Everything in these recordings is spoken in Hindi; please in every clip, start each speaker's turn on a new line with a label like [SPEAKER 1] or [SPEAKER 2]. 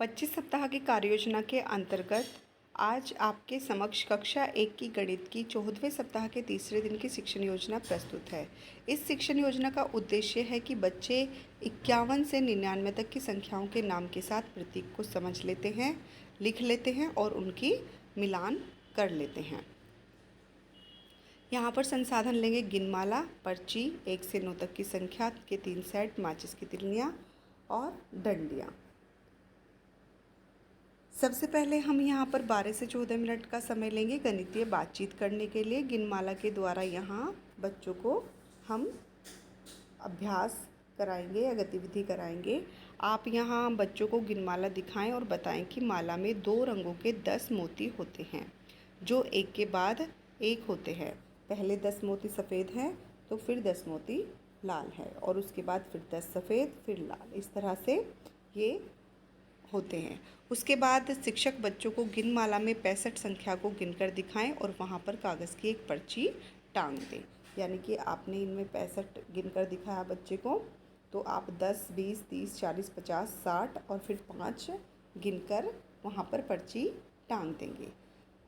[SPEAKER 1] 25 सप्ताह की कार्ययोजना के अंतर्गत आज आपके समक्ष कक्षा 1 की गणित की 14वें सप्ताह के तीसरे दिन की शिक्षण योजना प्रस्तुत है। इस शिक्षण योजना का उद्देश्य है कि बच्चे 51 से 99 तक की संख्याओं के नाम के साथ प्रतीक को समझ लेते हैं, लिख लेते हैं और उनकी मिलान कर लेते हैं। यहाँ पर संसाधन लेंगे गिनमाला, पर्ची, 1 से 9 तक की संख्या के 3 सेट, माचिस की तिल्लियाँ और डंडियाँ। सबसे पहले हम यहाँ पर 12 से 14 मिनट का समय लेंगे गणितीय बातचीत करने के लिए। गिनमाला के द्वारा यहाँ बच्चों को हम अभ्यास कराएंगे या गतिविधि कराएंगे। आप यहाँ बच्चों को गिनमाला दिखाएं और बताएं कि माला में 2 रंगों के 10 मोती होते हैं जो एक के बाद एक होते हैं। पहले 10 मोती सफ़ेद हैं तो फिर 10 मोती लाल है और उसके बाद फिर 10 सफ़ेद फिर लाल, इस तरह से ये होते हैं। उसके बाद शिक्षक बच्चों को गिनमाला में 65 संख्या को गिनकर दिखाएं और वहाँ पर कागज़ की एक पर्ची टांग दें। यानी कि आपने इनमें 65 गिनकर दिखाया बच्चे को, तो आप 10, 20, 30, 40, 50, 60 और फिर 5 गिनकर वहाँ पर पर्ची टांग देंगे।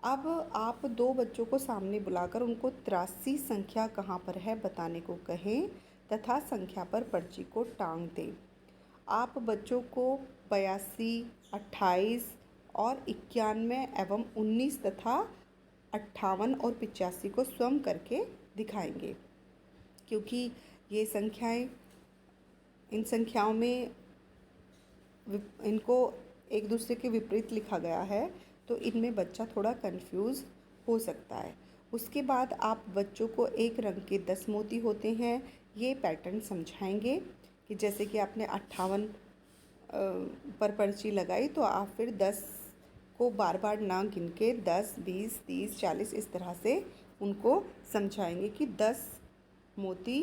[SPEAKER 1] अब आप 2 बच्चों को सामने बुलाकर उनको 83 संख्या कहाँ पर है बताने को कहें तथा संख्या पर पर्ची को टांग दें। आप बच्चों को 82, 28 और 91 एवं 19 तथा 58 और 85 को स्वयं करके दिखाएंगे। क्योंकि ये संख्याएं, इन संख्याओं में इनको एक दूसरे के विपरीत लिखा गया है तो इनमें बच्चा थोड़ा कंफ्यूज हो सकता है। उसके बाद आप बच्चों को एक रंग के 10 मोती होते हैं ये पैटर्न समझाएंगे कि जैसे कि आपने 58 पर पर्ची लगाई तो आप फिर 10 को बार बार ना गिन के 10, 20, 30, 40 इस तरह से उनको समझाएंगे कि 10 मोती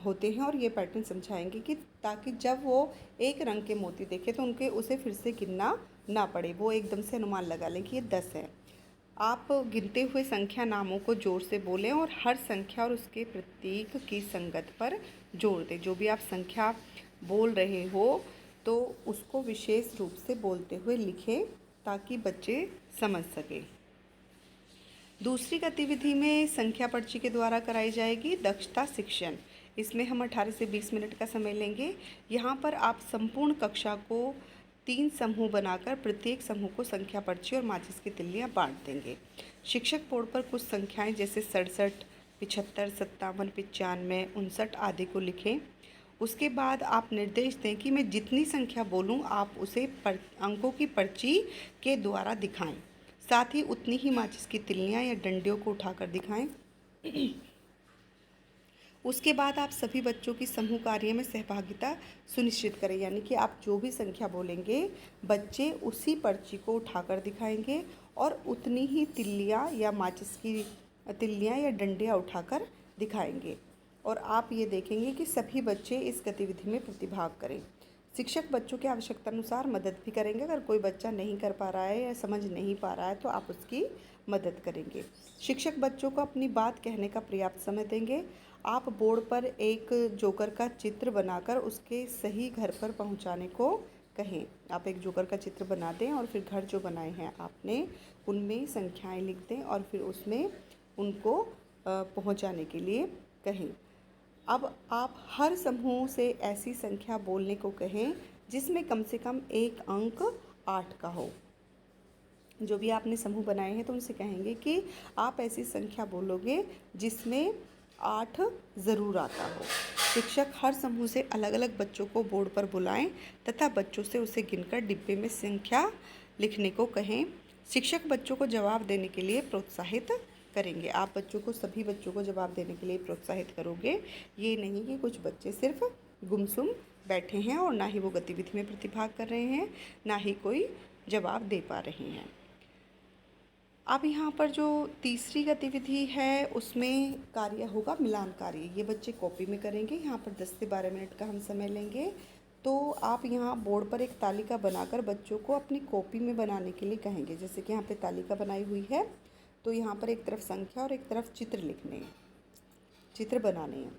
[SPEAKER 1] होते हैं और ये पैटर्न समझाएंगे कि ताकि जब वो एक रंग के मोती देखें तो उनके उसे फिर से गिनना ना पड़े, वो एकदम से अनुमान लगा लें कि ये 10 है। आप गिनते हुए संख्या नामों को जोर से बोलें और हर संख्या और उसके प्रतीक की संगत पर जोर दें। जो भी आप संख्या बोल रहे हो तो उसको विशेष रूप से बोलते हुए लिखें ताकि बच्चे समझ सकें। दूसरी गतिविधि में संख्या पर्ची के द्वारा कराई जाएगी दक्षता शिक्षण। इसमें हम 18 से 20 मिनट का समय लेंगे। यहाँ पर आप संपूर्ण कक्षा को 3 समूह बनाकर प्रत्येक समूह को संख्या पर्ची और माचिस की तिल्लियाँ बांट देंगे। शिक्षक बोर्ड पर कुछ संख्याएं जैसे 67, 75, 57, 95, 59 आदि को लिखें। उसके बाद आप निर्देश दें कि मैं जितनी संख्या बोलूं आप उसे अंकों की पर्ची के द्वारा दिखाएं। साथ ही उतनी ही माचिस की तिल्लियाँ या डंडियों को उठाकर दिखाएं। उसके बाद आप सभी बच्चों की समूह कार्य में सहभागिता सुनिश्चित करें। यानी कि आप जो भी संख्या बोलेंगे बच्चे उसी पर्ची को उठाकर दिखाएंगे और उतनी ही तिल्लियाँ या माचिस की तिल्लियाँ या डंडियाँ उठाकर दिखाएंगे और आप ये देखेंगे कि सभी बच्चे इस गतिविधि में प्रतिभाग करें। शिक्षक बच्चों की आवश्यकता अनुसार मदद भी करेंगे। अगर कोई बच्चा नहीं कर पा रहा है या समझ नहीं पा रहा है तो आप उसकी मदद करेंगे। शिक्षक बच्चों को अपनी बात कहने का पर्याप्त समय देंगे। आप बोर्ड पर एक जोकर का चित्र बनाकर उसके सही घर पर पहुंचाने को कहें। आप एक जोकर का चित्र बना दें और फिर घर जो बनाए हैं आपने उनमें संख्याएं लिख दें और फिर उसमें उनको पहुंचाने के लिए कहें। अब आप हर समूह से ऐसी संख्या बोलने को कहें जिसमें कम से कम एक अंक 8 का हो। जो भी आपने समूह बनाए हैं तो उनसे कहेंगे कि आप ऐसी संख्या बोलोगे जिसमें 8 ज़रूर आता हो। शिक्षक हर समूह से अलग अलग बच्चों को बोर्ड पर बुलाएं तथा बच्चों से उसे गिनकर डिब्बे में संख्या लिखने को कहें। शिक्षक बच्चों को जवाब देने के लिए प्रोत्साहित करेंगे। आप बच्चों को, सभी बच्चों को जवाब देने के लिए प्रोत्साहित करोगे। ये नहीं कि कुछ बच्चे सिर्फ गुमसुम बैठे हैं और ना ही वो गतिविधि में प्रतिभाग कर रहे हैं, ना ही कोई जवाब दे पा रहे हैं। अब यहाँ पर जो तीसरी गतिविधि है उसमें कार्य होगा मिलान कार्य। ये बच्चे कॉपी में करेंगे। यहाँ पर 10 से 12 मिनट का हम समय लेंगे। तो आप यहाँ बोर्ड पर एक तालिका बनाकर बच्चों को अपनी कॉपी में बनाने के लिए कहेंगे। जैसे कि यहाँ पे तालिका बनाई हुई है तो यहाँ पर एक तरफ संख्या और एक तरफ चित्र लिखने हैं, चित्र बनाने हैं।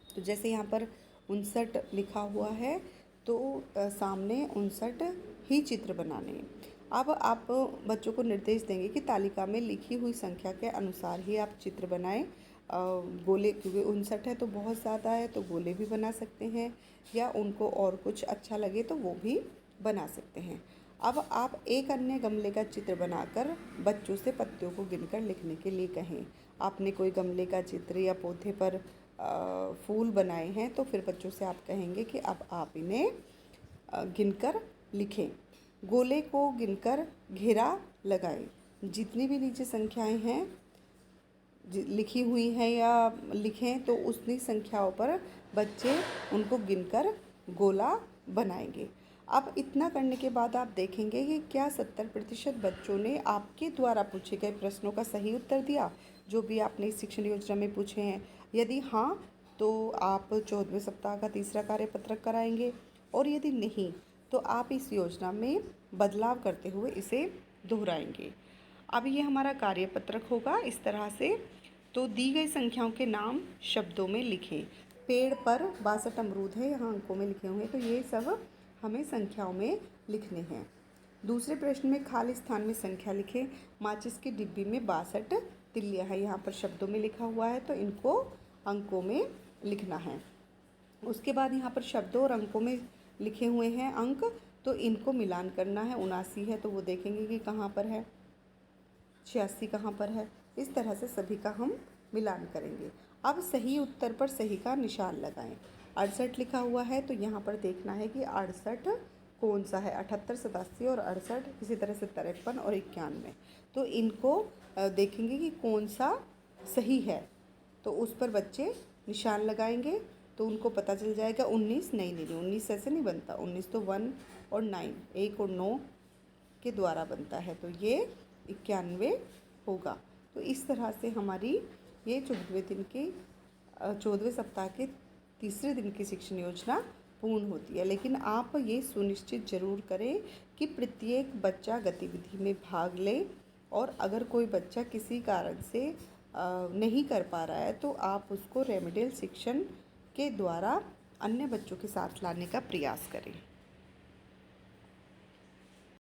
[SPEAKER 1] तो जैसे यहाँ पर 59 लिखा हुआ है तो सामने 59 ही चित्र बनाने। अब आप बच्चों को निर्देश देंगे कि तालिका में लिखी हुई संख्या के अनुसार ही आप चित्र बनाएं। गोले, क्योंकि 59 है तो बहुत ज़्यादा है, तो गोले भी बना सकते हैं, या उनको और कुछ अच्छा लगे तो वो भी बना सकते हैं। अब आप एक अन्य गमले का चित्र बनाकर बच्चों से पत्तियों को गिनकर लिखने के लिए कहें। आपने कोई गमले का चित्र या पौधे पर फूल बनाए हैं, तो फिर बच्चों से आप कहेंगे कि अब आप इन्हें गिनकर लिखें। गोले को गिनकर घेरा लगाएं। जितनी भी नीचे संख्याएं हैं लिखी हुई हैं या लिखें, तो उतनी संख्याओं पर बच्चे उनको गिनकर गोला बनाएंगे। अब इतना करने के बाद आप देखेंगे कि क्या 70% बच्चों ने आपके द्वारा पूछे गए प्रश्नों का सही उत्तर दिया, जो भी आपने इस शिक्षण योजना में पूछे हैं। यदि हाँ, तो आप 14वें सप्ताह का तीसरा कार्यपत्रक कराएंगे, और यदि नहीं तो आप इस योजना में बदलाव करते हुए इसे दोहराएंगे। अब ये हमारा कार्यपत्रक होगा इस तरह से। तो दी गई संख्याओं के नाम शब्दों में लिखें। पेड़ पर 62 अमरूद है, यहाँ अंकों में लिखे हुए हैं, तो ये सब हमें संख्याओं में लिखने हैं। दूसरे प्रश्न में खाली स्थान में संख्या लिखें। माचिस की डिब्बी में 62 तिल्लियाँ हैं, यहाँ पर शब्दों में लिखा हुआ है, तो इनको अंकों में लिखना है। उसके बाद यहाँ पर शब्दों और अंकों में लिखे हुए हैं अंक, तो इनको मिलान करना है। 79 है तो वो देखेंगे कि कहाँ पर है, 86 कहाँ पर है। इस तरह से सभी का हम मिलान करेंगे। अब सही उत्तर पर सही का निशान लगाएं। 68 लिखा हुआ है तो यहाँ पर देखना है कि 68 कौन सा है। 78, 87 और 68, इसी तरह से 53 और 91, तो इनको देखेंगे कि कौन सा सही है, तो उस पर बच्चे निशान लगाएंगे, तो उनको पता चल जाएगा। 19 नहीं, 19 ऐसे नहीं बनता। 19 तो 1 और 9, 1 और 9 के द्वारा बनता है, तो ये 91 होगा। तो इस तरह से हमारी ये 14वें सप्ताह के तीसरे दिन की शिक्षण योजना पूर्ण होती है। लेकिन आप ये सुनिश्चित ज़रूर करें कि प्रत्येक बच्चा गतिविधि में भाग ले, और अगर कोई बच्चा किसी कारण से नहीं कर पा रहा है तो आप उसको रेमेडियल शिक्षण के द्वारा अन्य बच्चों के साथ लाने का प्रयास करें।